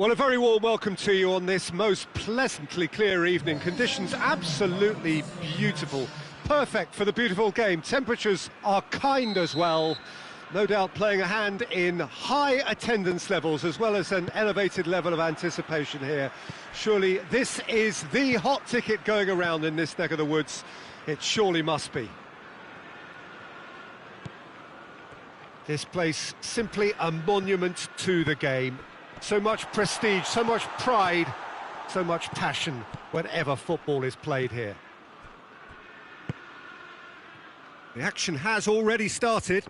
Well, a very warm welcome to you on this most pleasantly clear evening. Conditions absolutely beautiful. Perfect for the beautiful game. Temperatures are kind as well. No doubt playing a hand in high attendance levels as well as an elevated level of anticipation here. Surely this is the hot ticket going around in this neck of the woods. It surely must be. This place simply a monument to the game. So much prestige, so much pride, so much passion whenever football is played here. The action has already started.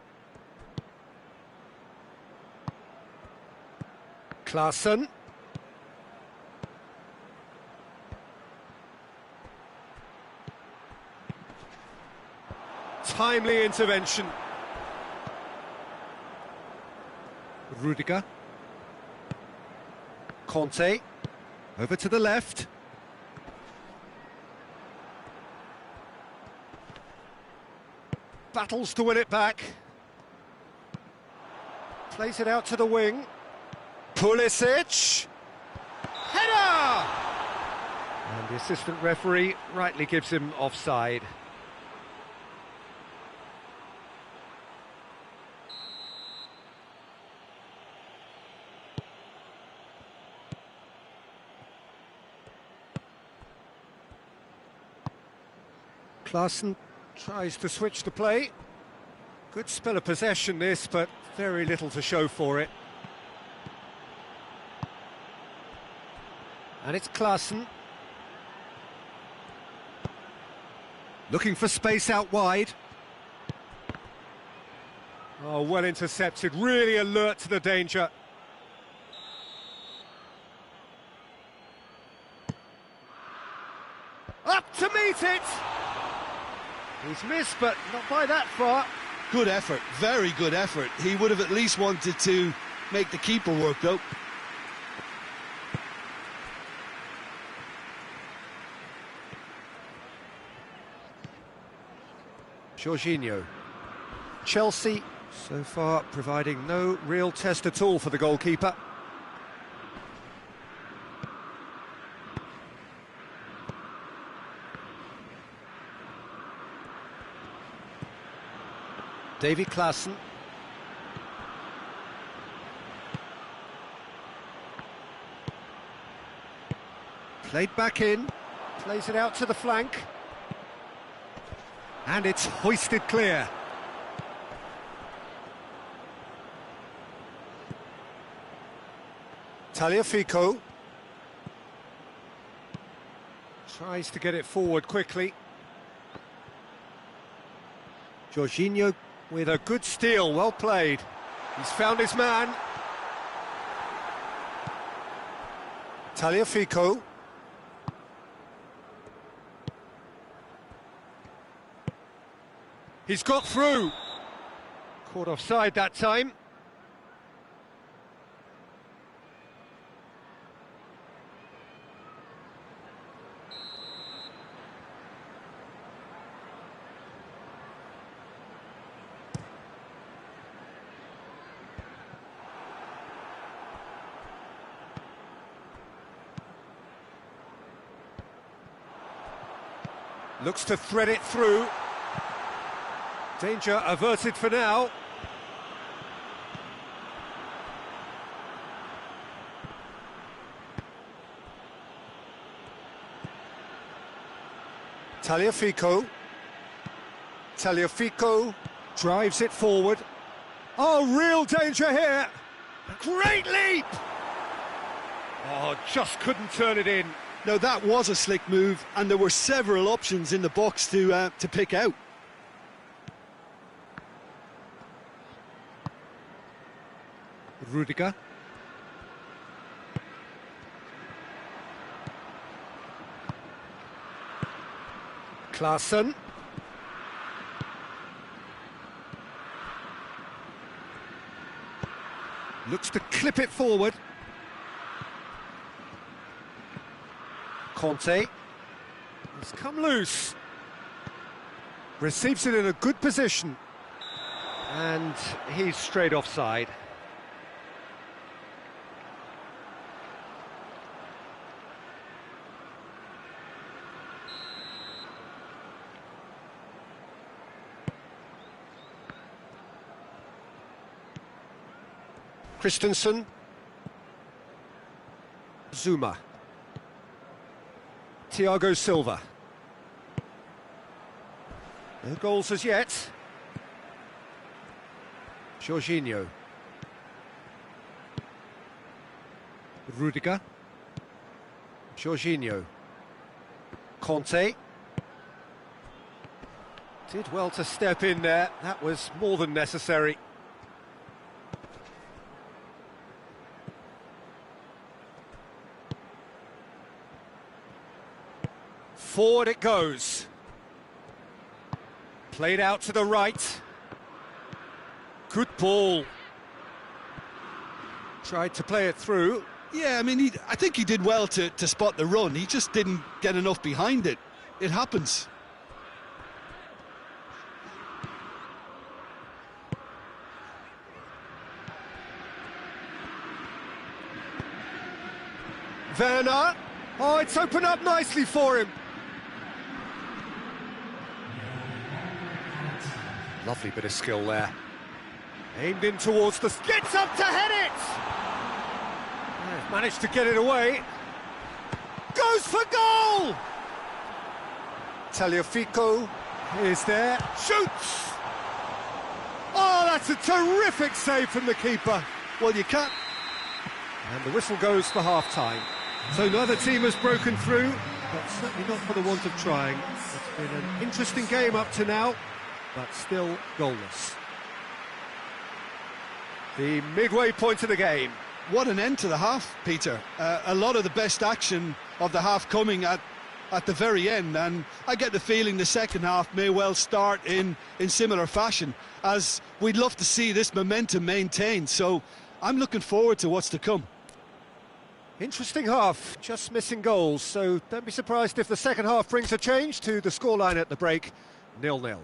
Klaassen. Timely intervention. Rudiger. Conte, over to the left. Battles to win it back. Plays it out to the wing. Pulisic. Header! And the assistant referee rightly gives him offside. Klaassen tries to switch the play. Good spell of possession this, but very little to show for it. And it's Klaassen. Looking for space out wide. Oh, well intercepted, really alert to the danger. Up to meet it! He's missed, but not by that far. Good effort, very good effort. He would have at least wanted to make the keeper work, though. Jorginho. Chelsea, so far, providing no real test at all for the goalkeeper. Davy Klaassen. Played back in, plays it out to the flank. And it's hoisted clear. Tagliafico. Tries to get it forward quickly. Jorginho with a good steal, well played. He's found his man. Tagliafico. He's got through. Caught offside that time. Looks to thread it through. Danger averted for now. Tagliafico. Tagliafico drives it forward. Oh, real danger here. A great leap! Oh, just couldn't turn it in. Now that was a slick move, and there were several options in the box to pick out. Rudiger. Klaassen. Looks to clip it forward. Conte. It's come loose. Receives it in a good position. And he's straight offside. Christensen. Zuma. Thiago Silva. No goals as yet. Jorginho. Rudiger. Jorginho. Conte. Did well to step in there. That was more than necessary. Forward it goes. Played out to the right. Good ball. Tried to play it through. Yeah, I mean, I think he did well to spot the run. He just didn't get enough behind it. It happens. Werner. Oh, it's opened up nicely for him. Lovely bit of skill there. Aimed in towards the... Gets up to head it! Yeah, managed to get it away. Goes for goal! Tagliafico is there. Shoots! Oh, that's a terrific save from the keeper. Well, you can't... And the whistle goes for half-time. So neither team has broken through, but certainly not for the want of trying. It's been an interesting game up to now, but still goalless. The midway point of the game. What an end to the half, Peter. A lot of the best action of the half coming at the very end, and I get the feeling the second half may well start in similar fashion, as we'd love to see this momentum maintained. So I'm looking forward to what's to come. Interesting half, just missing goals, so don't be surprised if the second half brings a change to the scoreline at the break, 0-0.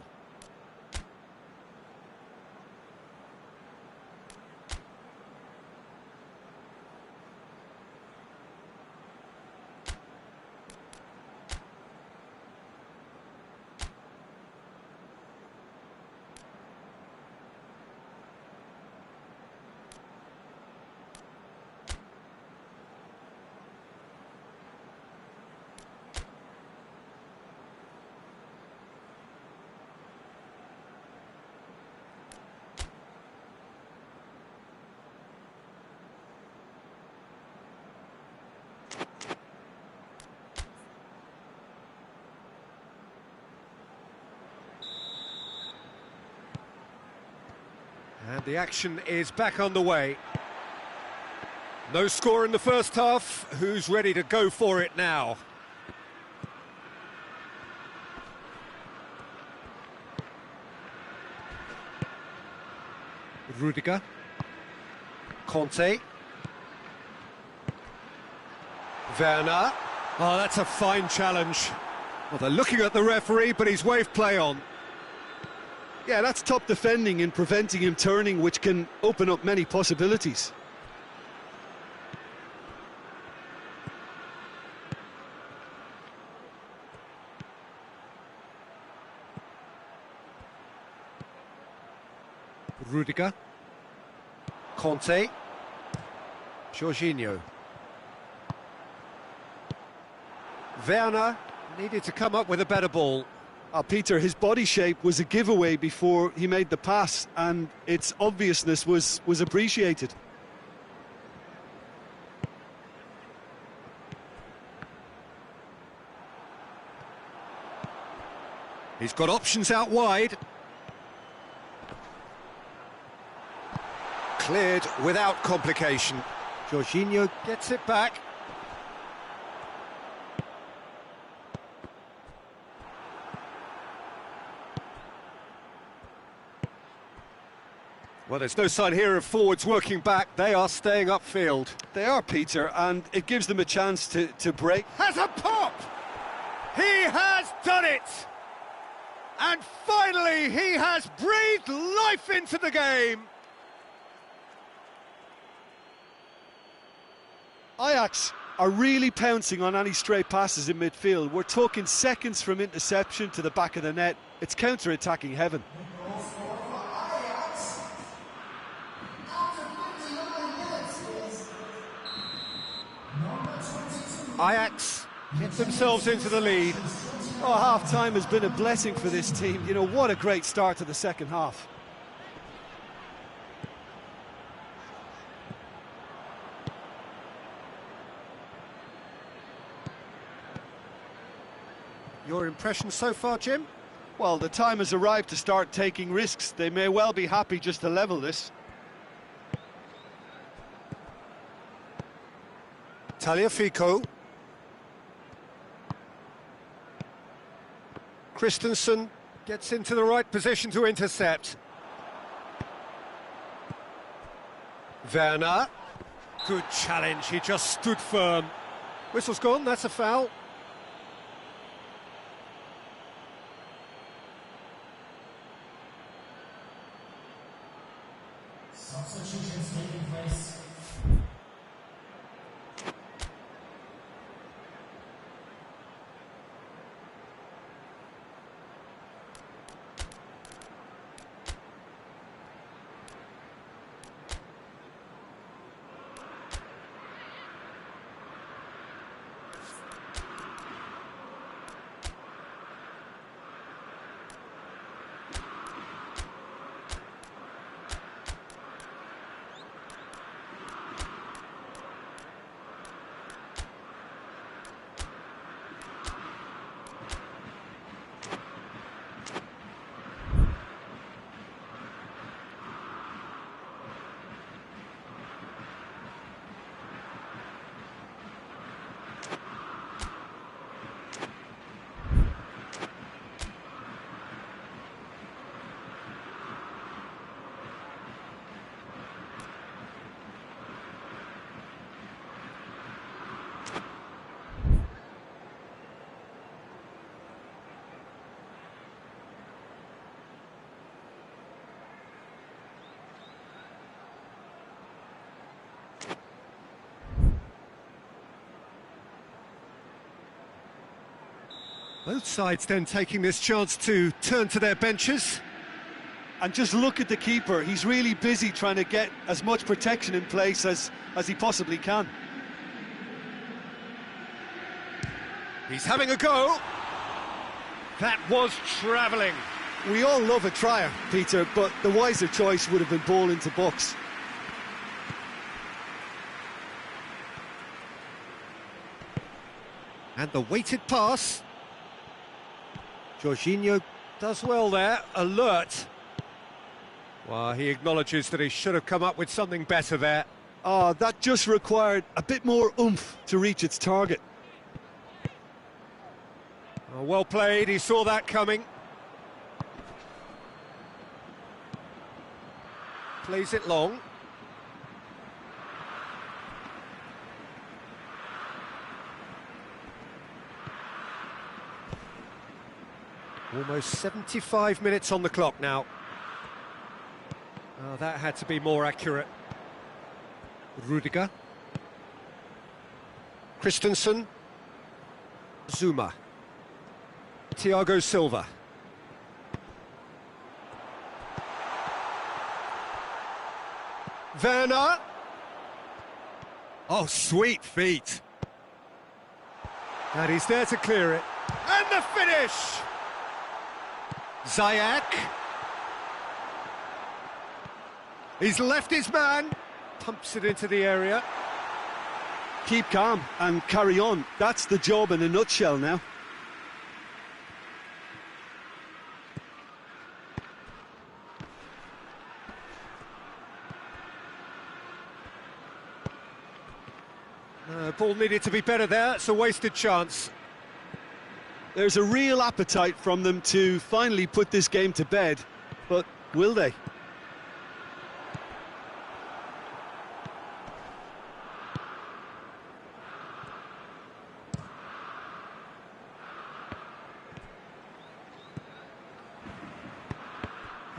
And the action is back on the way. No score in the first half. Who's ready to go for it now? Rudiger. Conte. Werner. Oh, that's a fine challenge. Well, they're looking at the referee, but he's waved play on. Yeah, that's top defending and preventing him turning, which can open up many possibilities. Rudiger. Conte. Jorginho. Werner needed to come up with a better ball. Peter, his body shape was a giveaway before he made the pass, and its obviousness was appreciated. He's got options out wide. Cleared without complication. Jorginho gets it back. Well, there's no sign here of forwards working back. They are staying upfield. They are, Peter, and it gives them a chance to break. Has a pop! He has done it! And finally, he has breathed life into the game! Ajax are really pouncing on any stray passes in midfield. We're talking seconds from interception to the back of the net. It's counter-attacking heaven. Ajax get themselves into the lead. Oh, half-time has been a blessing for this team. You know, what a great start to the second half. Your impression so far, Jim? Well, the time has arrived to start taking risks. They may well be happy just to level this. Tagliafico. Christensen gets into the right position to intercept. Werner. Good challenge, he just stood firm. Whistle's gone, that's a foul. Substitutions taking place. Both sides then taking this chance to turn to their benches. And just look at the keeper. He's really busy trying to get as much protection in place as he possibly can. He's having a go. That was travelling. We all love a trier, Peter, but the wiser choice would have been ball into box. And the weighted pass. Jorginho does well there, alert. Well, he acknowledges that he should have come up with something better there. Oh, that just required a bit more oomph to reach its target. Oh, well played, he saw that coming. Plays it long. Almost 75 minutes on the clock now. Oh, that had to be more accurate. Rudiger. Christensen. Zuma. Thiago Silva. Werner. Oh, sweet feet. And he's there to clear it. And the finish! Ziyech. He's left his man. Pumps it into the area. Keep calm and carry on. That's the job in a nutshell now. Ball needed to be better there. It's a wasted chance. There's a real appetite from them to finally put this game to bed, but will they?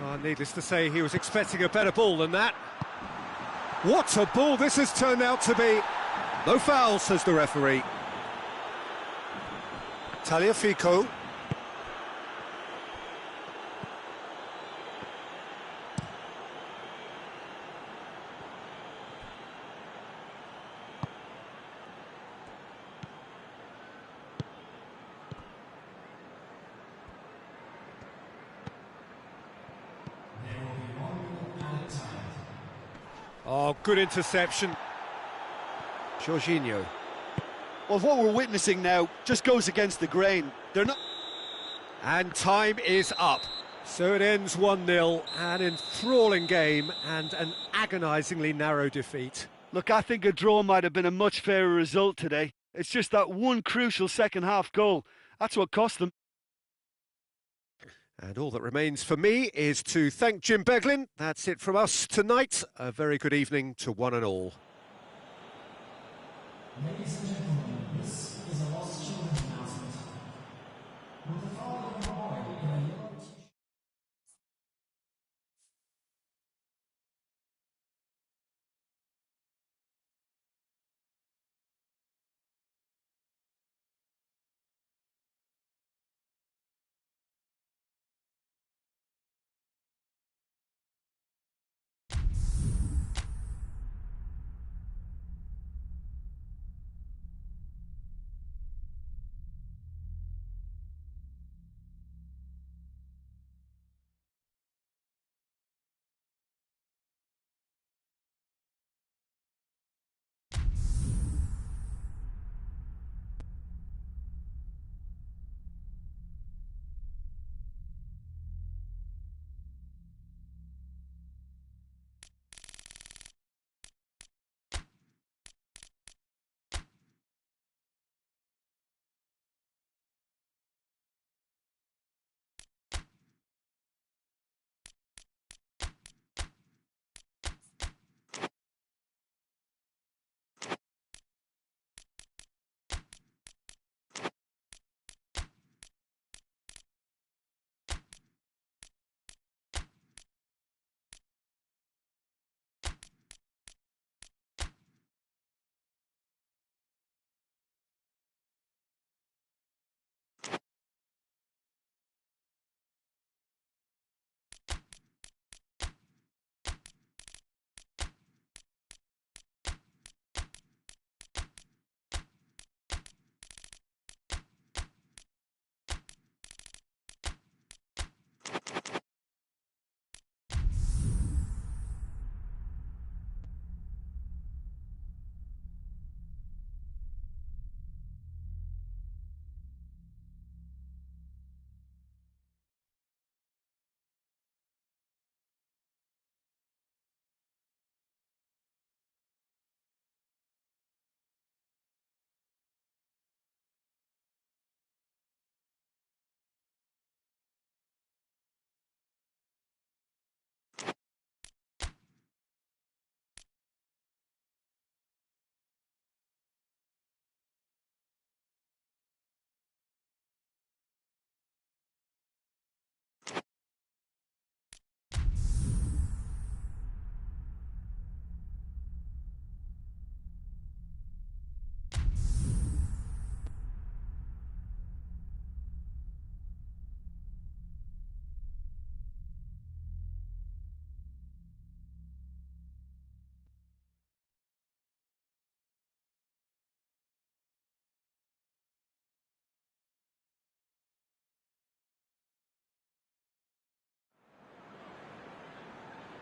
Oh, needless to say, he was expecting a better ball than that. What a ball this has turned out to be. No foul, says the referee. Tagliafico. Oh, good interception. Jorginho. Well, what we're witnessing now just goes against the grain. They're not... And time is up. So it ends 1-0, an enthralling game and an agonisingly narrow defeat. Look, I think a draw might have been a much fairer result today. It's just that one crucial second-half goal. That's what cost them. And all that remains for me is to thank Jim Beglin. That's it from us tonight. A very good evening to one and all. Ladies and gentlemen, this is a lost children announcement. With the father of a boy in a yellow t-shirt.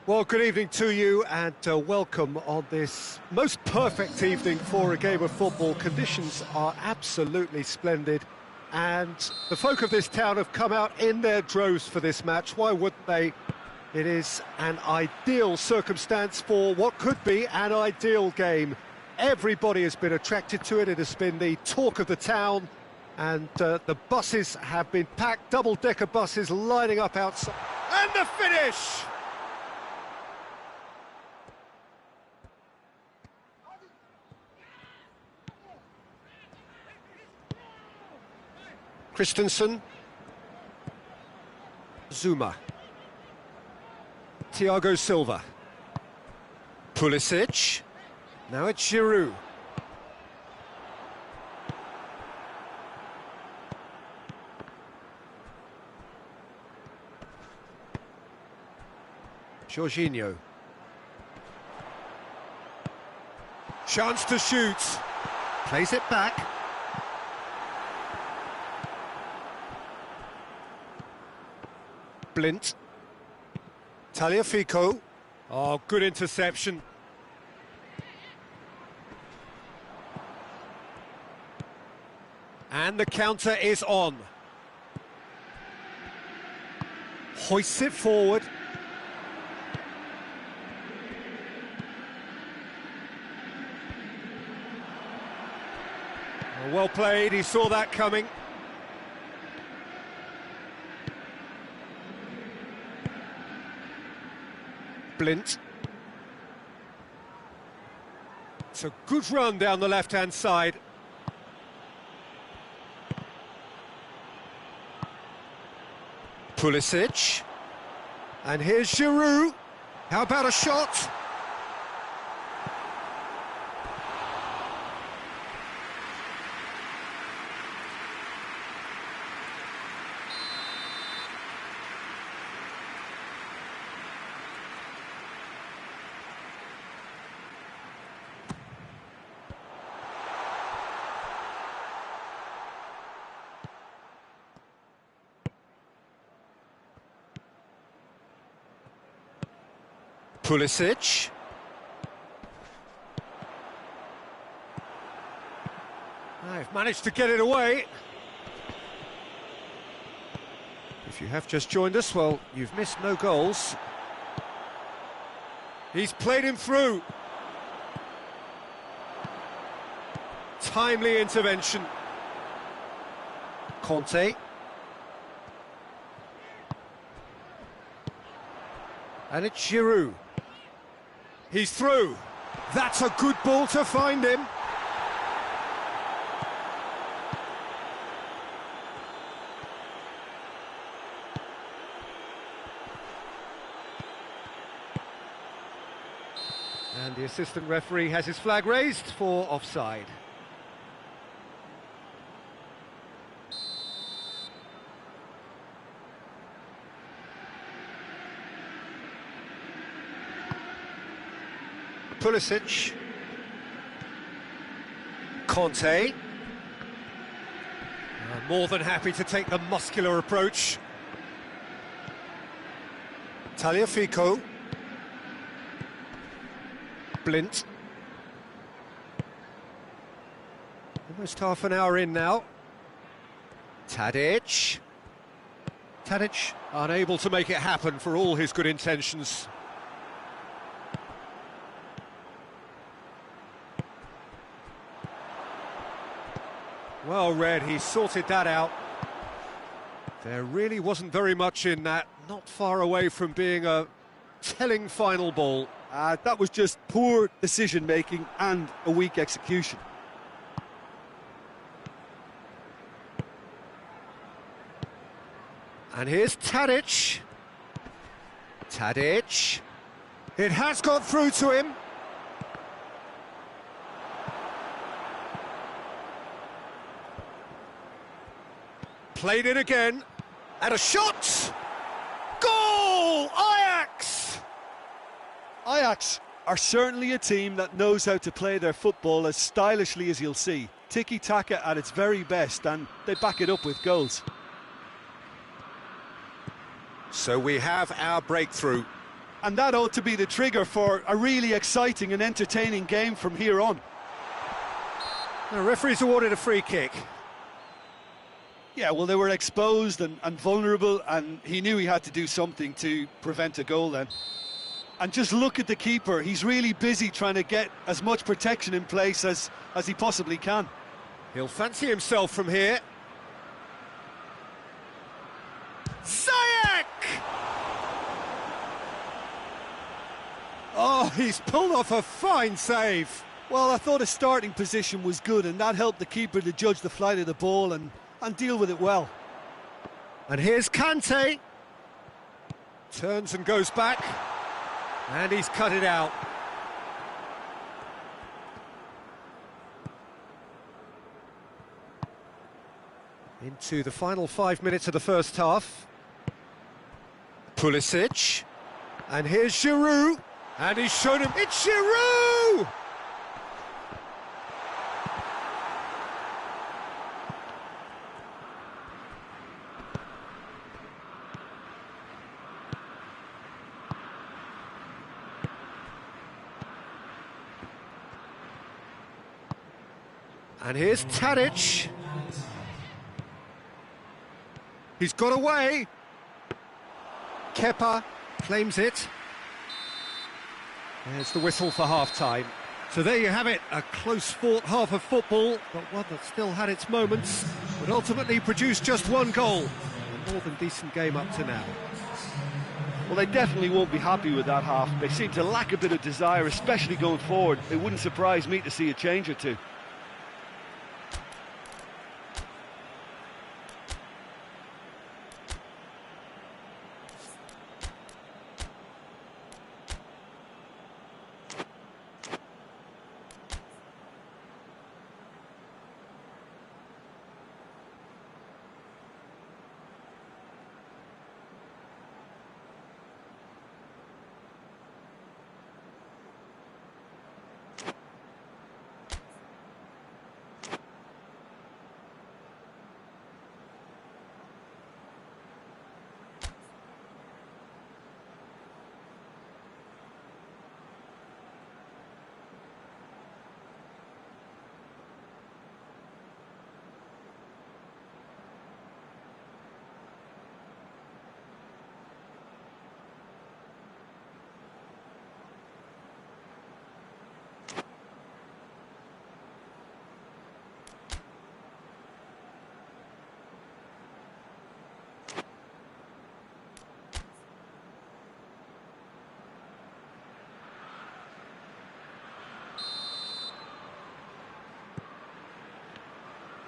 Well, good evening to you and welcome on this most perfect evening for a game of football. Conditions are absolutely splendid and the folk of this town have come out in their droves for this match. Why wouldn't they? It is an ideal circumstance for what could be an ideal game. Everybody has been attracted to it. It has been the talk of the town and the buses have been packed, double-decker buses lining up outside. And the finish! Christensen, Zuma, Thiago Silva, Pulisic, now it's Giroud. Jorginho. Chance to shoot, plays it back. Blint, Tagliafico. Oh, good interception. And the counter is on. Hoists it forward. Well played, he saw that coming. Blint. It's a good run down the left-hand side. Pulisic. And here's Giroud. How about a shot? Pulisic. I've managed to get it away. If you have just joined us, well, you've missed no goals. He's played him through. Timely intervention. Conte. And it's Giroud. He's through. That's a good ball to find him. And the assistant referee has his flag raised for offside. Pulisic. Conte. More than happy to take the muscular approach. Tagliafico. Blint. Almost half an hour in now. Tadic. Tadic unable to make it happen for all his good intentions. Well read, he sorted that out. There really wasn't very much in that, not far away from being a telling final ball. That was just poor decision-making and a weak execution. And here's Tadic. Tadic. It has got through to him. Played in again, and a shot! Goal! Ajax! Ajax are certainly a team that knows how to play their football as stylishly as you'll see. Tiki-taka at its very best, and they back it up with goals. So we have our breakthrough. And that ought to be the trigger for a really exciting and entertaining game from here on. The referee's awarded a free kick. Yeah, well, they were exposed and vulnerable, and he knew he had to do something to prevent a goal then. And just look at the keeper. He's really busy trying to get as much protection in place as he possibly can. He'll fancy himself from here. Ziyech! Oh, he's pulled off a fine save. Well, I thought his starting position was good, and that helped the keeper to judge the flight of the ball and deal with it well. And here's Kante. Turns and goes back. And he's cut it out. Into the final 5 minutes of the first half. Pulisic. And here's Giroud. And he's shown him. It's Giroud! And here's Tadic. He's got away. Kepa claims it. There's the whistle for half-time. So there you have it, a close-fought half of football, but one that still had its moments, but ultimately produced just one goal. A more than decent game up to now. Well, they definitely won't be happy with that half. They seem to lack a bit of desire, especially going forward. It wouldn't surprise me to see a change or two.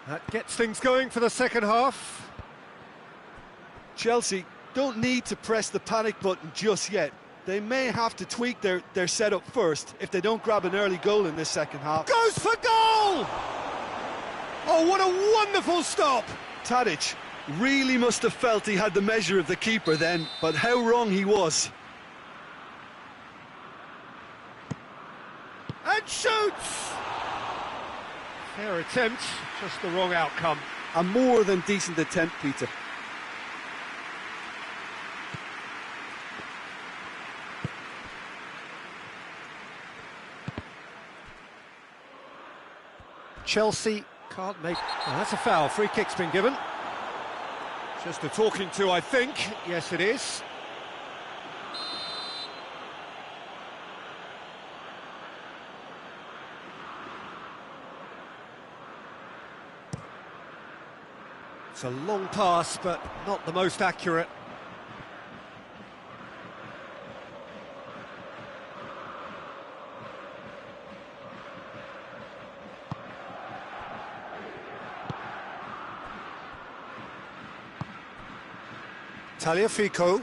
That gets things going for the second half. Chelsea don't need to press the panic button just yet. They may have to tweak their setup first if they don't grab an early goal in this second half. Goes for goal! Oh, what a wonderful stop! Tadic really must have felt he had the measure of the keeper then, but how wrong he was. And shoots! Fair attempt, just the wrong outcome. A more than decent attempt, Peter. Chelsea can't make... Oh, that's a foul. Free kick's been given. Just a talking to, I think. Yes, it is. It's a long pass, but not the most accurate. Tagliafico.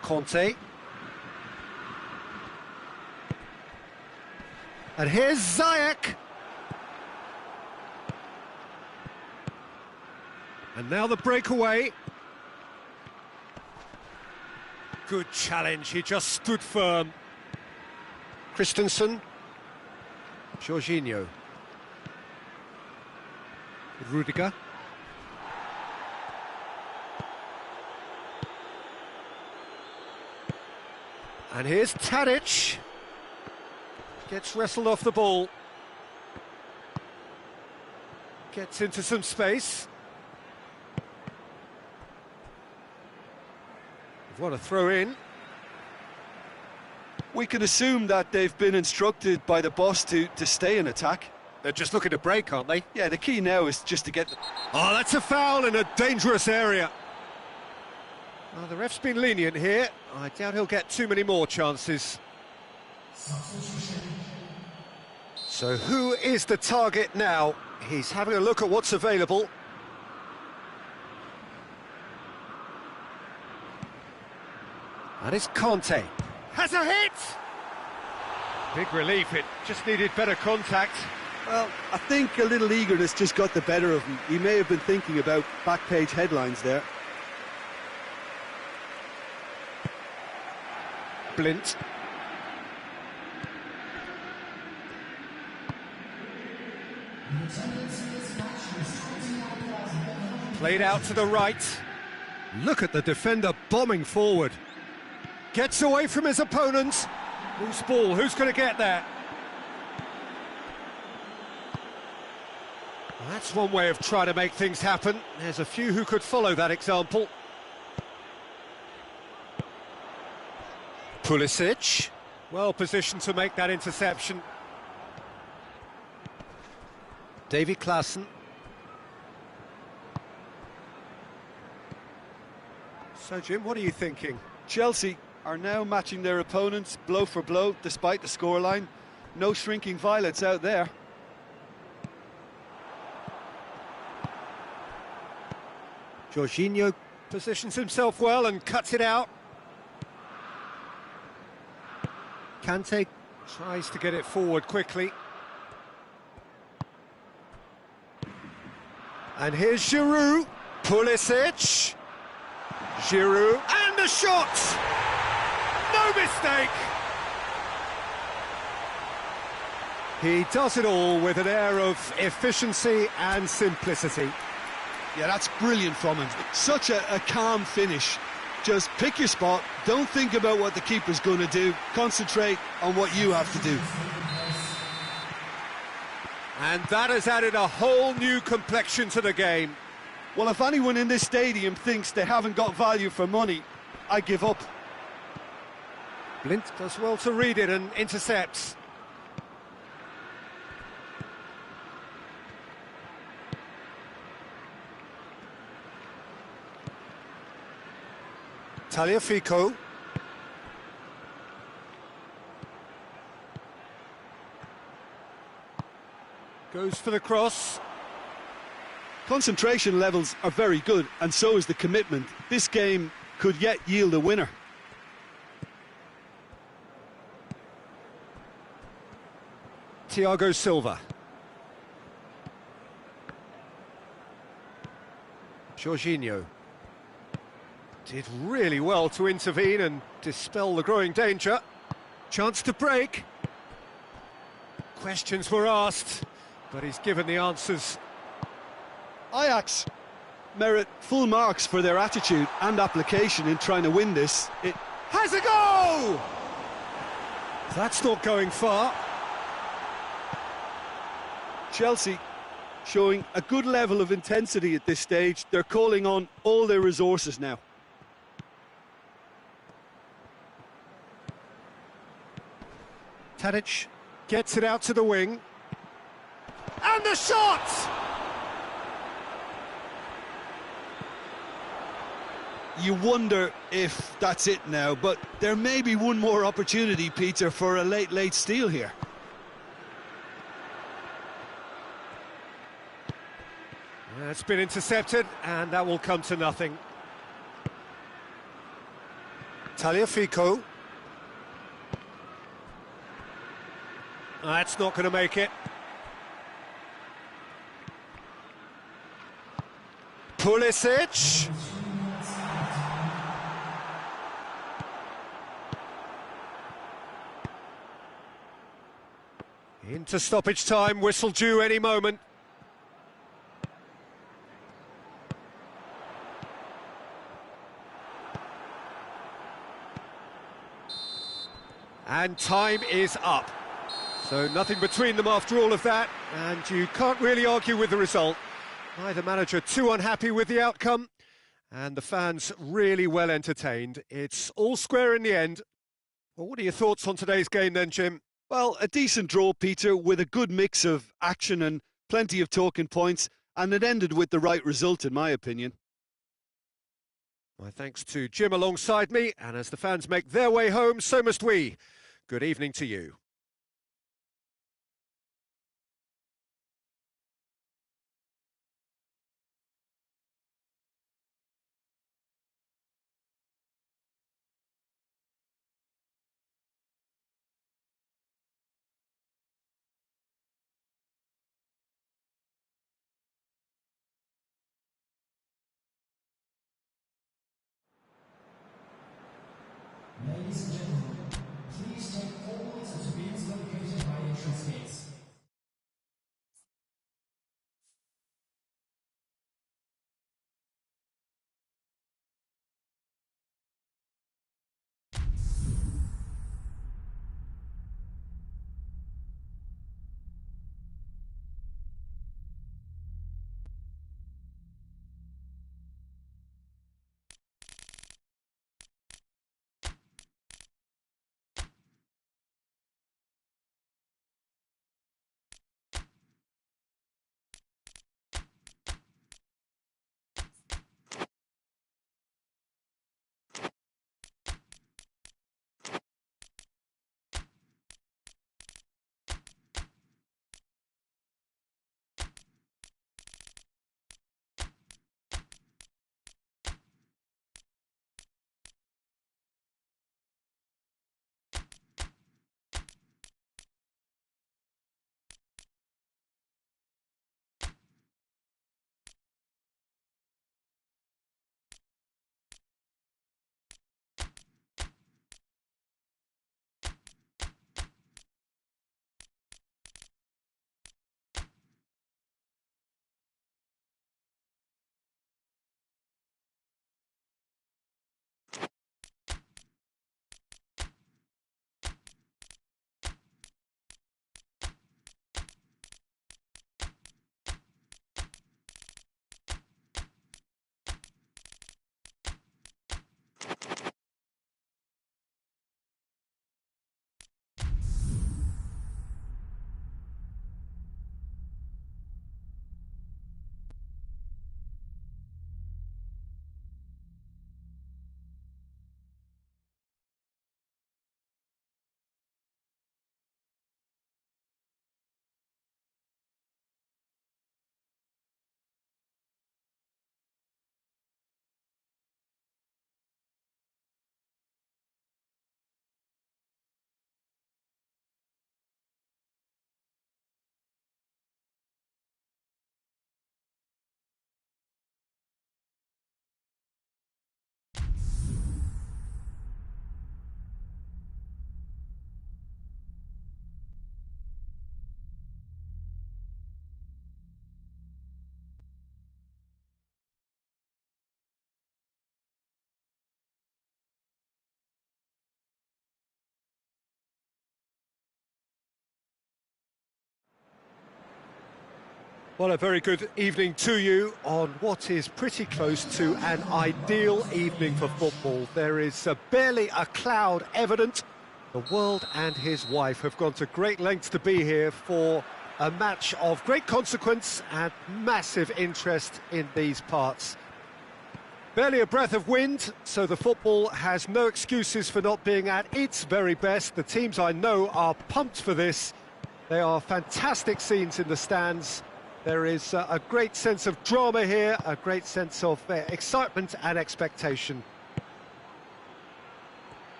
Conte. And here's Ziyech. And now the breakaway. Good challenge, he just stood firm. Christensen. Jorginho. Rudiger. And here's Tadic. Gets wrestled off the ball. Gets into some space. What a throw in. We can assume that they've been instructed by the boss to stay in attack. They're just looking to break, aren't they? Yeah, the key now is just to get the... Oh, that's a foul in a dangerous area. Well, the ref's been lenient here. I doubt he'll get too many more chances. So who is the target now? He's having a look at what's available. And it's Conte. Has a hit! Big relief, it just needed better contact. Well, I think a little eagerness just got the better of him. He may have been thinking about back-page headlines there. Blint. Played out to the right. Look at the defender bombing forward. Gets away from his opponent. Loose ball, who's going to get there? That's one way of trying to make things happen. There's a few who could follow that example. Pulisic, well positioned to make that interception. Davy Klaassen. So, Jim, what are you thinking? Chelsea are now matching their opponents blow for blow, despite the scoreline. No shrinking violets out there. Jorginho positions himself well and cuts it out. Kante tries to get it forward quickly. And here's Giroud. Pulisic. Giroud. And the shot! No mistake! He does it all with an air of efficiency and simplicity. Yeah, that's brilliant from him. Such a calm finish. Just pick your spot, don't think about what the keeper's going to do, concentrate on what you have to do. And that has added a whole new complexion to the game. Well, if anyone in this stadium thinks they haven't got value for money, I give up. Blind does well to read it and intercepts. Tagliafico. Goes for the cross. Concentration levels are very good, and so is the commitment. This game could yet yield a winner. Thiago Silva. Jorginho. Did really well to intervene and dispel the growing danger. Chance to break. Questions were asked, but he's given the answers. Ajax merit full marks for their attitude and application in trying to win this. It Has a goal! That's not going far. Chelsea showing a good level of intensity at this stage. They're calling on all their resources now. Tadic gets it out to the wing. And the shot! You wonder if that's it now, but there may be one more opportunity, Peter, for a late steal here. It's been intercepted, and that will come to nothing. Tagliafico. That's not going to make it. Pulisic. Into stoppage time, whistle due any moment. And time is up. So nothing between them after all of that, and you can't really argue with the result. Neither manager too unhappy with the outcome, and the fans really well entertained. It's all square in the end. Well, what are your thoughts on today's game then, Jim? Well, a decent draw, Peter, with a good mix of action and plenty of talking points, and it ended with the right result, in my opinion. My thanks to Jim alongside me, and as the fans make their way home, so must we. Good evening to you. Ladies and gentlemen, please take all to be Well, a very good evening to you on what is pretty close to an ideal evening for football. There is barely a cloud evident. The world and his wife have gone to great lengths to be here for a match of great consequence and massive interest in these parts. Barely a breath of wind, so the football has no excuses for not being at its very best. The teams I know are pumped for this. They are fantastic scenes in the stands. There is a great sense of drama here, a great sense of excitement and expectation.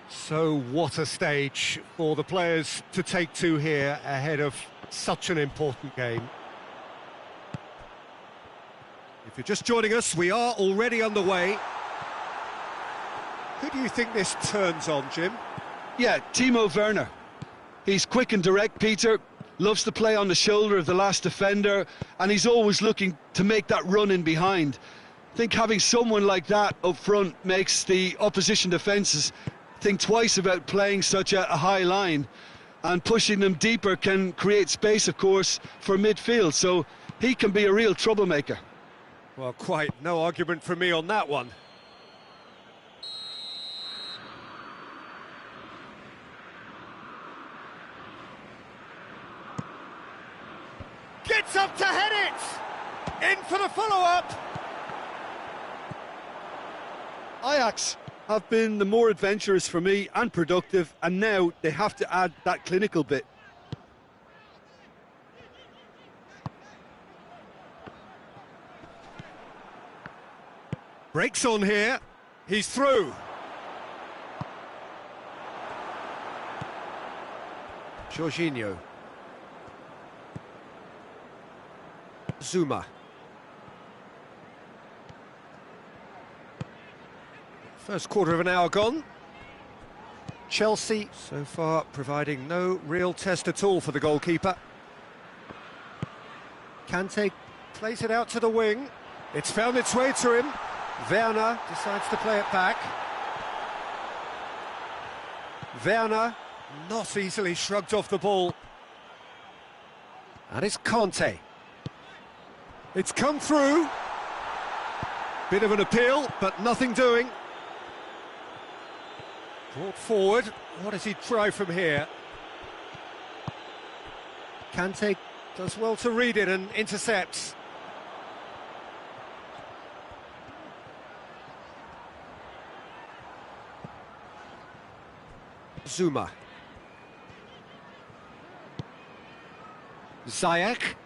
So what a stage for the players to take to here ahead of such an important game. If you're just joining us, we are already underway. Who do you think this turns on, Jim? Yeah, Timo Werner. He's quick and direct, Peter. Loves to play on the shoulder of the last defender, and he's always looking to make that run in behind. I think having someone like that up front makes the opposition defences think twice about playing such a high line, and pushing them deeper can create space, of course, for midfield, so he can be a real troublemaker. Well, quite no argument from me on that one. Gets up to head it! In for the follow-up! Ajax have been the more adventurous for me and productive, and now they have to add that clinical bit. Breaks on here, he's through. Jorginho. Zuma. First quarter of an hour gone. Chelsea so far providing no real test at all for the goalkeeper. Kante plays it out to the wing. It's found its way to him. Werner decides to play it back. Werner not easily shrugged off the ball. And it's Conte. It's come through. Bit of an appeal, but nothing doing. Brought forward. What does he try from here? Kante does well to read it and intercepts. Zuma. Ziyech.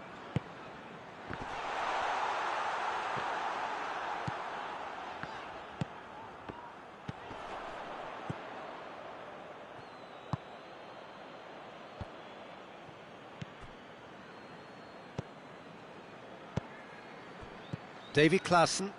Davy Klaassen.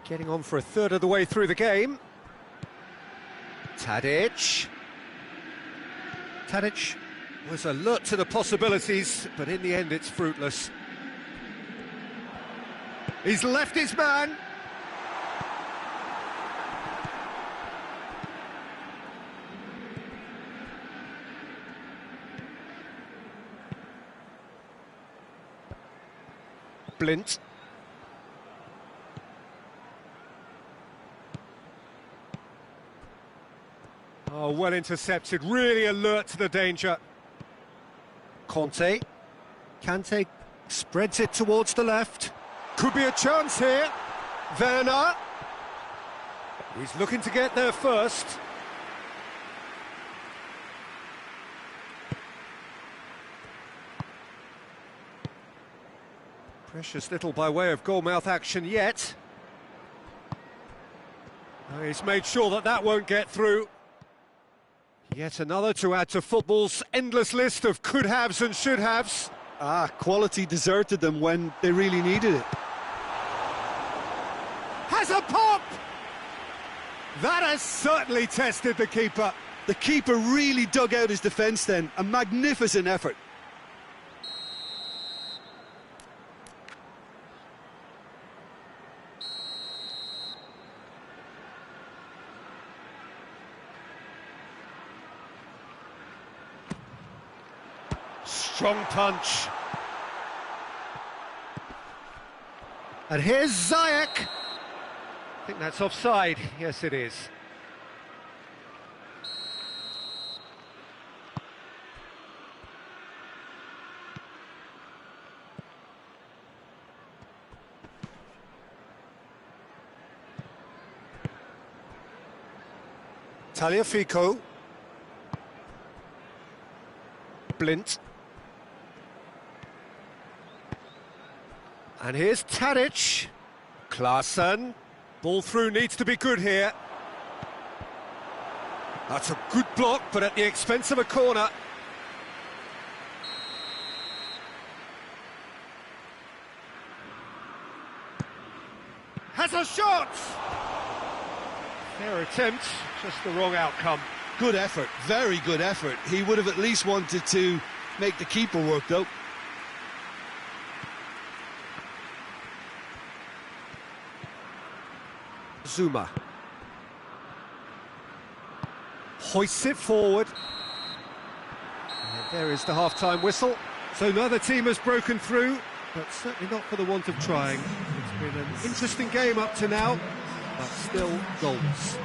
Getting on for a third of the way through the game. Tadic. Tadic was alert to the possibilities, but in the end it's fruitless. He's left his man. Blint. Oh, well intercepted, really alert to the danger. Conte. Kante spreads it towards the left. Could be a chance here. Werner. He's looking to get there first. Precious little by way of goalmouth action yet. Oh, he's made sure that that won't get through. Yet another to add to football's endless list of could-haves and should-haves. Quality deserted them when they really needed it. Has a pop! That has certainly tested the keeper. The keeper really dug out his defence then. A magnificent effort. Strong punch. And here's Ziyech. I think that's offside. Yes, it is. Tagliafico. Blint. And here's Tadic. Klaassen. Ball through needs to be good here. That's a good block, but at the expense of a corner. Has a shot! Fair attempt, just the wrong outcome. Good effort, very good effort. He would have at least wanted to make the keeper work, though. Zuma. Hoists it forward. And there is the half-time whistle. So neither team has broken through, but certainly not for the want of trying. It's been an interesting game up to now, but still goals.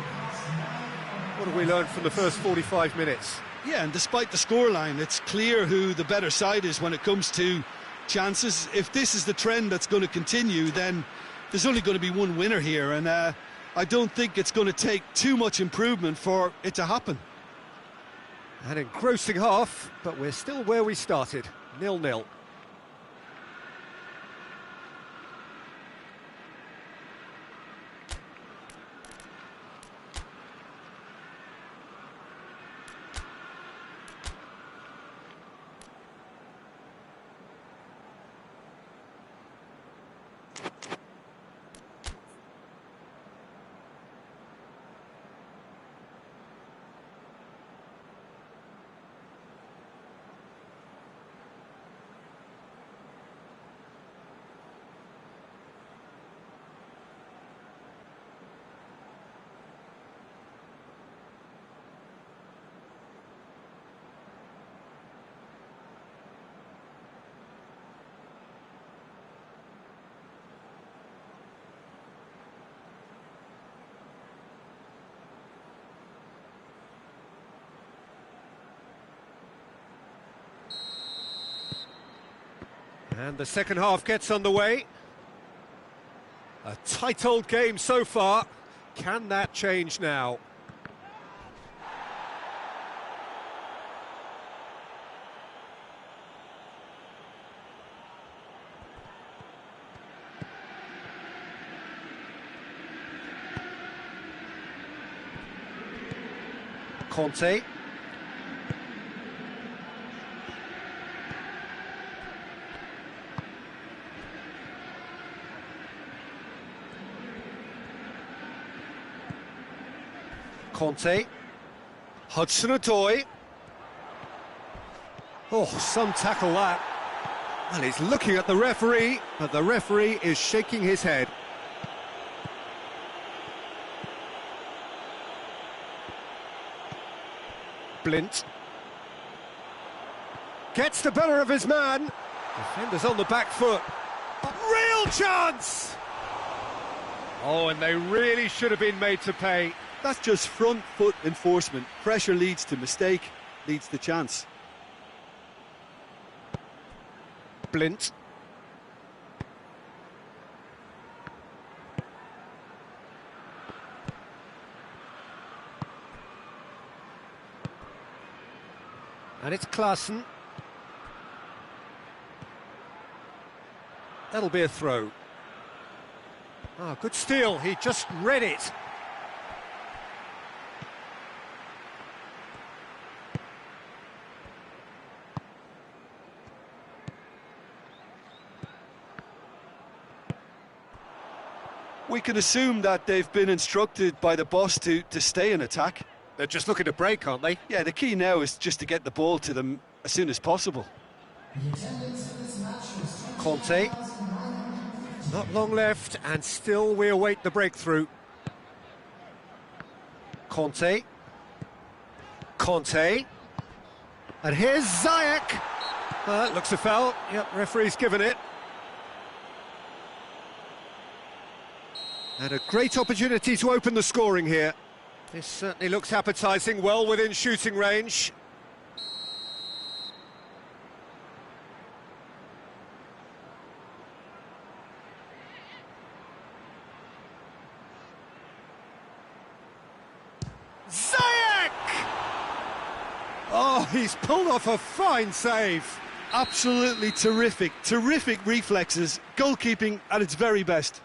What have we learned from the first 45 minutes? Yeah, and despite the scoreline, it's clear who the better side is when it comes to chances. If this is the trend that's going to continue, then there's only going to be one winner here, and I don't think it's going to take too much improvement for it to happen. An engrossing half, but we're still where we started, 0-0. And the second half gets underway. A tight old game so far. Can that change now? Conte. Conte. Hudson-Odoi. Oh, some tackle that. And he's looking at the referee, but the referee is shaking his head. Blint. Gets the better of his man. Defender's on the back foot. Real chance! Oh, and they really should have been made to pay. That's just front foot enforcement. Pressure leads to mistake, leads to chance. Blint. And it's Klaassen. That'll be a throw. Ah, good steal, he just read it. We can assume that they've been instructed by the boss to stay in attack. They're just looking to break, aren't they? Yeah, the key now is just to get the ball to them as soon as possible. Conte. Not long left, and still we await the breakthrough. Conte. Conte. And here's Ziyech. Looks a foul. Yep, referee's given it. And a great opportunity to open the scoring here. This certainly looks appetising, well within shooting range. Ziyech! Oh, he's pulled off a fine save. Absolutely terrific, terrific reflexes, goalkeeping at its very best.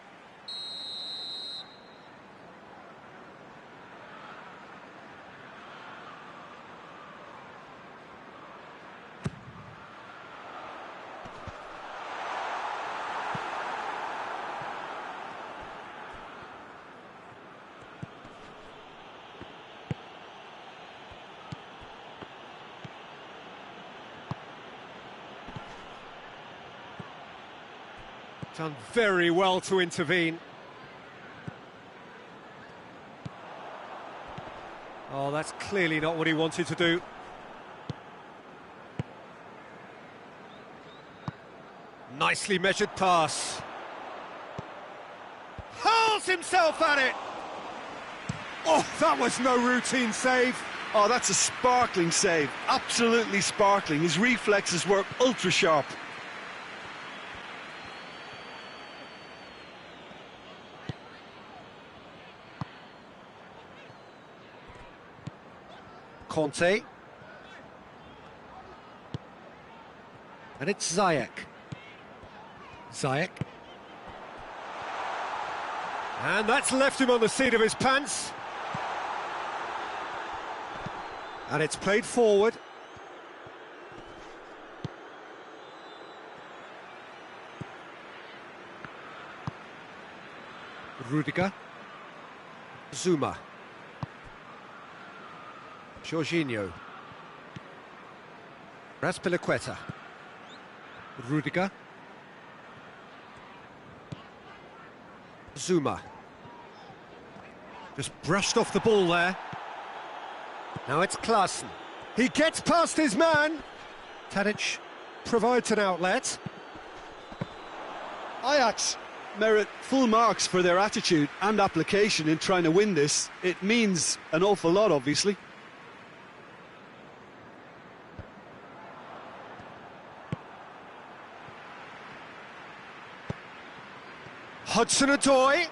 Done very well to intervene. Oh, that's clearly not what he wanted to do. Nicely measured pass. Hurls himself at it! Oh, that was no routine save. Oh, that's a sparkling save, absolutely sparkling. His reflexes were ultra sharp. Conte. And it's Ziyech. Ziyech. And that's left him on the seat of his pants. And it's played forward. Rudiger. Zuma. Jorginho. Raspilicueta. Rudiger. Zuma. Just brushed off the ball there. Now it's Klaassen. He gets past his man. Tadic provides an outlet. Ajax merit full marks for their attitude and application in trying to win this. It means an awful lot, obviously. Hudson-Odoi.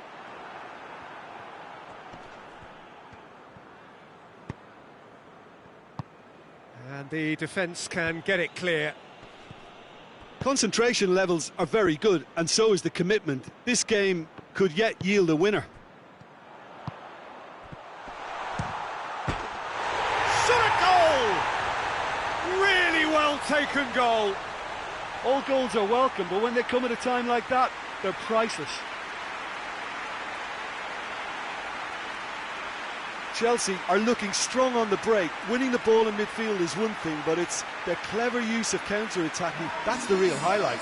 And the defence can get it clear. Concentration levels are very good, and so is the commitment. This game could yet yield a winner. Shot a goal! Really well taken goal. All goals are welcome, but when they come at a time like that, they're priceless. Chelsea are looking strong on the break. Winning the ball in midfield is one thing, but it's their clever use of counter-attacking. That's the real highlight.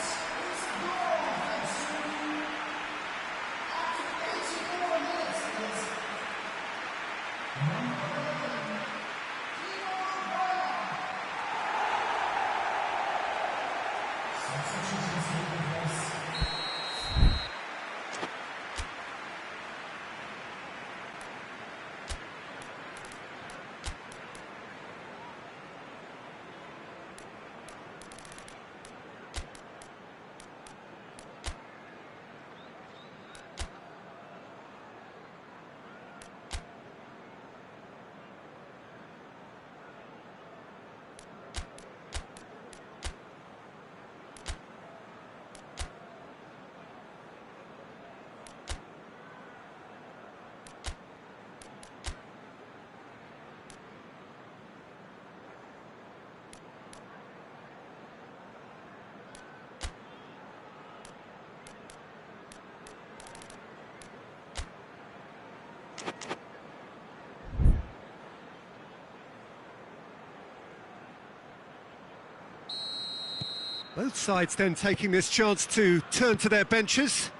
Both sides then taking this chance to turn to their benches.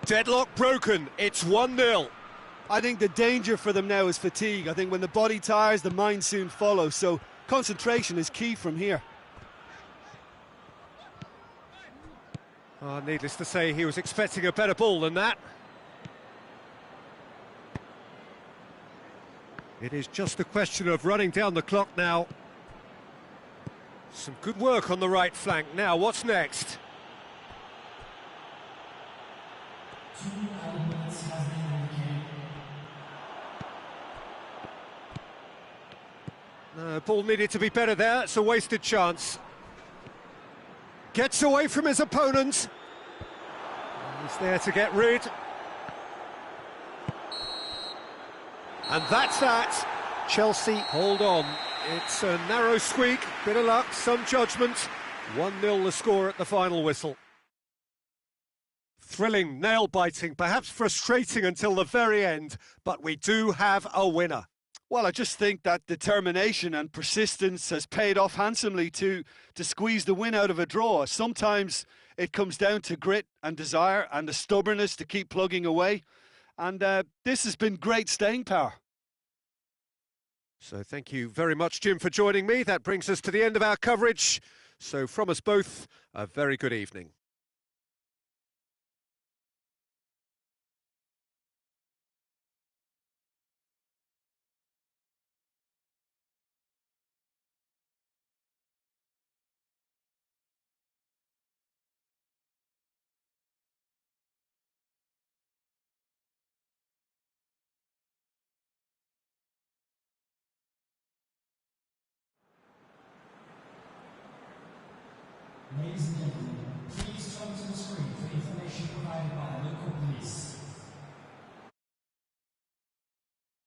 Deadlock broken, it's 1-0. I think the danger for them now is fatigue. I think when the body tires, the mind soon follows, so concentration is key from here. Needless to say, he was expecting a better ball than that. It is just a question of running down the clock now. Some good work on the right flank. Now, what's next? 2 elements has been indicated. No, ball needed to be better there. It's a wasted chance. Gets away from his opponent. He's there to get rid. And that's that. Chelsea hold on. It's a narrow squeak, bit of luck, some judgment. 1-0 the score at the final whistle. Thrilling, nail-biting, perhaps frustrating until the very end, but we do have a winner. Well, I just think that determination and persistence has paid off handsomely to squeeze the win out of a draw. Sometimes it comes down to grit and desire and the stubbornness to keep plugging away. And this has been great staying power. So thank you very much, Jim, for joining me. That brings us to the end of our coverage. So from us both, a very good evening. Ladies and gentlemen.